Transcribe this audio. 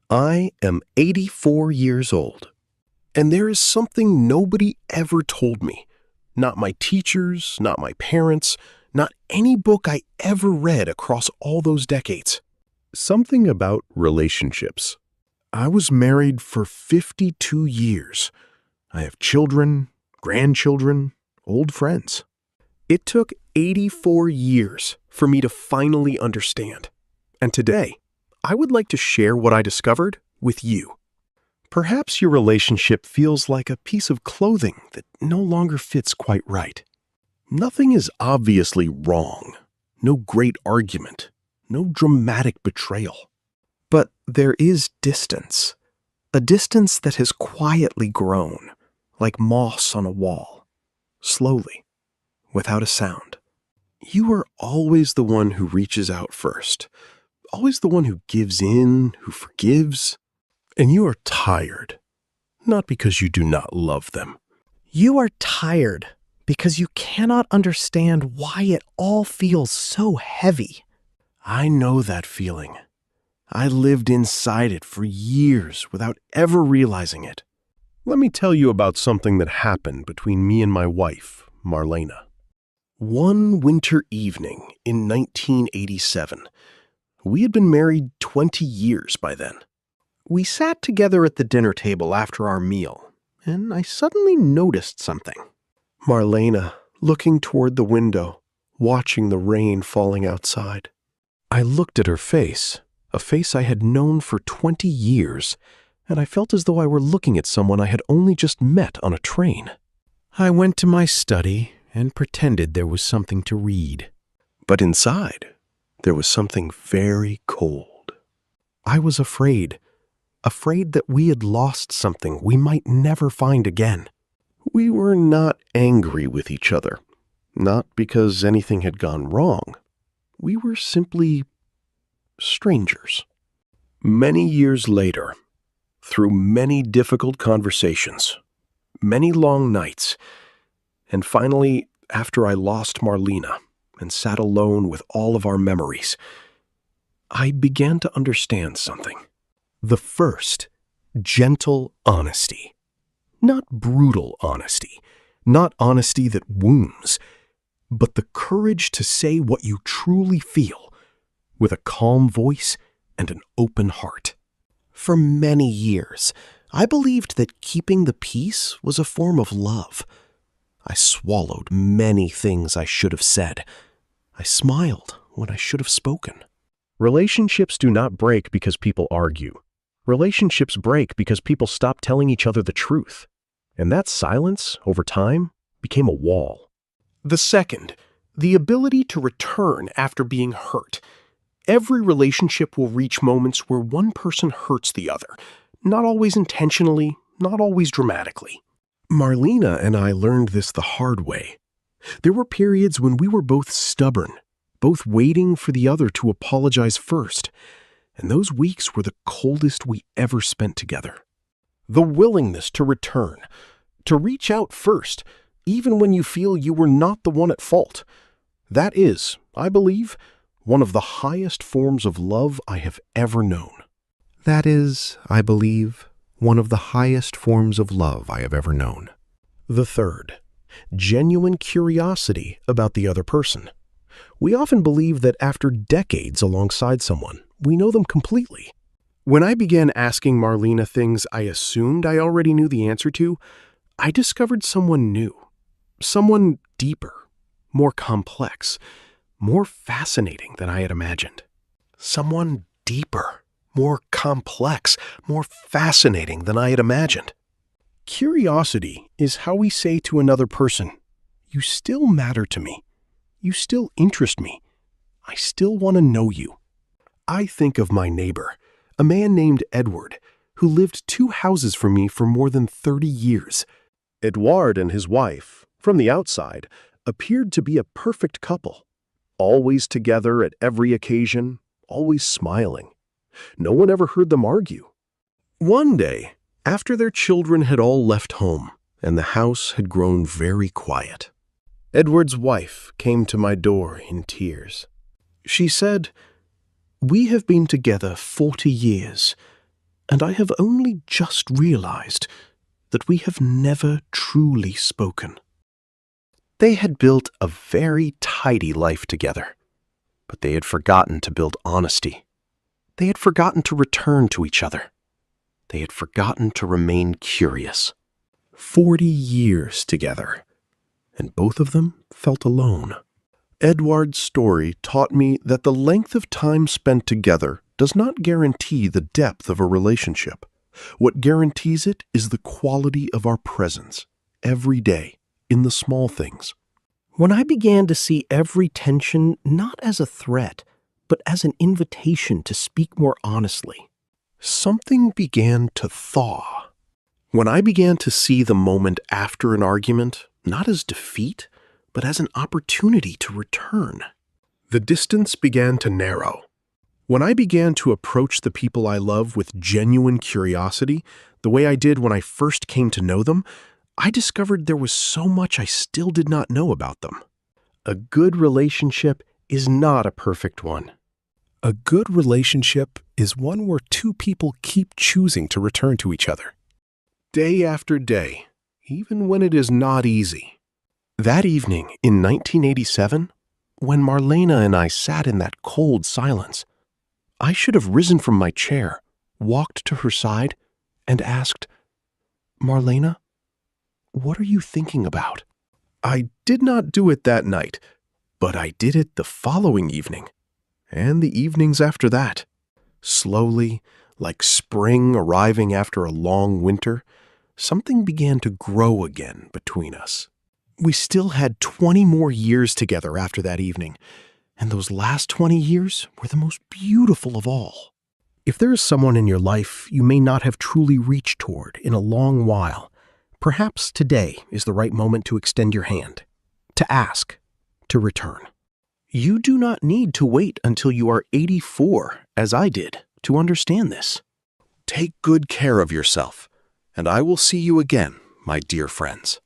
I am 84 years old, and there is something nobody ever told me. Not my teachers, not my parents, not any book I ever read across all those decades. Something about relationships. I was married for 52 years. I have children, grandchildren, old friends. It took 84 years for me to finally understand. And today, I would like to share what I discovered with you. Perhaps your relationship feels like a piece of clothing that no longer fits quite right. Nothing is obviously wrong. No great argument. No dramatic betrayal. But there is distance. A distance that has quietly grown, like moss on a wall. Slowly, without a sound. You are always the one who reaches out first. Always the one who gives in, who forgives. And you are tired, not because you do not love them. You are tired because you cannot understand why it all feels so heavy. I know that feeling. I lived inside it for years without ever realizing it. Let me tell you about something that happened between me and my wife, Marlena. One winter evening in 1987, we had been married 20 years by then. We sat together at the dinner table after our meal, and I suddenly noticed something. Marlena, looking toward the window, watching the rain falling outside. I looked at her face, a face I had known for 20 years, and I felt as though I were looking at someone I had only just met on a train. I went to my study and pretended there was something to read. But inside, there was something very cold. I was afraid that we had lost something we might never find again. We were not angry with each other, not because anything had gone wrong. We were simply strangers. Many years later, through many difficult conversations, many long nights, and finally, after I lost Marlena and sat alone with all of our memories, I began to understand something. The first, gentle honesty. Not brutal honesty, not honesty that wounds, but the courage to say what you truly feel with a calm voice and an open heart. For many years, I believed that keeping the peace was a form of love. I swallowed many things I should have said. I smiled when I should have spoken. Relationships do not break because people argue. Relationships break because people stop telling each other the truth. And that silence, over time, became a wall. The second, the ability to return after being hurt. Every relationship will reach moments where one person hurts the other, not always intentionally, not always dramatically. Marlena and I learned this the hard way. There were periods when we were both stubborn, both waiting for the other to apologize first, and those weeks were the coldest we ever spent together. The willingness to return, to reach out first, even when you feel you were not the one at fault. That is, I believe, one of the highest forms of love I have ever known. That is, I believe, one of the highest forms of love I have ever known. The third, genuine curiosity about the other person. We often believe that after decades alongside someone, we know them completely. When I began asking Marlena things I assumed I already knew the answer to, I discovered someone new, someone deeper, more complex, more fascinating than I had imagined. Someone deeper, more complex, more fascinating than I had imagined. Curiosity is how we say to another person, "You still matter to me. You still interest me. I still want to know you." I think of my neighbor, a man named Edward, who lived 2 houses from me for more than 30 years. Edouard and his wife, from the outside, appeared to be a perfect couple. Always together at every occasion, always smiling. No one ever heard them argue. One day, after their children had all left home and the house had grown very quiet, Edward's wife came to my door in tears. She said, "We have been together 40 years, and I have only just realized that we have never truly spoken. They had built a very tidy life together, but they had forgotten to build honesty. They had forgotten to return to each other. They had forgotten to remain curious. 40 years together, and both of them felt alone. Edward's story taught me that the length of time spent together does not guarantee the depth of a relationship. What guarantees it is the quality of our presence, every day, in the small things. When I began to see every tension not as a threat, but as an invitation to speak more honestly, something began to thaw. When I began to see the moment after an argument, not as defeat, but as an opportunity to return, the distance began to narrow. When I began to approach the people I love with genuine curiosity, the way I did when I first came to know them, I discovered there was so much I still did not know about them. A good relationship is not a perfect one. A good relationship is one where two people keep choosing to return to each other, day after day, even when it is not easy. That evening in 1987, when Marlena and I sat in that cold silence, I should have risen from my chair, walked to her side, and asked, "Marlena, what are you thinking about?" I did not do it that night, but I did it the following evening, and the evenings after that. Slowly, like spring arriving after a long winter, something began to grow again between us. We still had 20 more years together after that evening, and those last 20 years were the most beautiful of all. If there is someone in your life you may not have truly reached toward in a long while, perhaps today is the right moment to extend your hand, to ask, to return. You do not need to wait until you are 84, as I did, to understand this. Take good care of yourself, and I will see you again, my dear friends.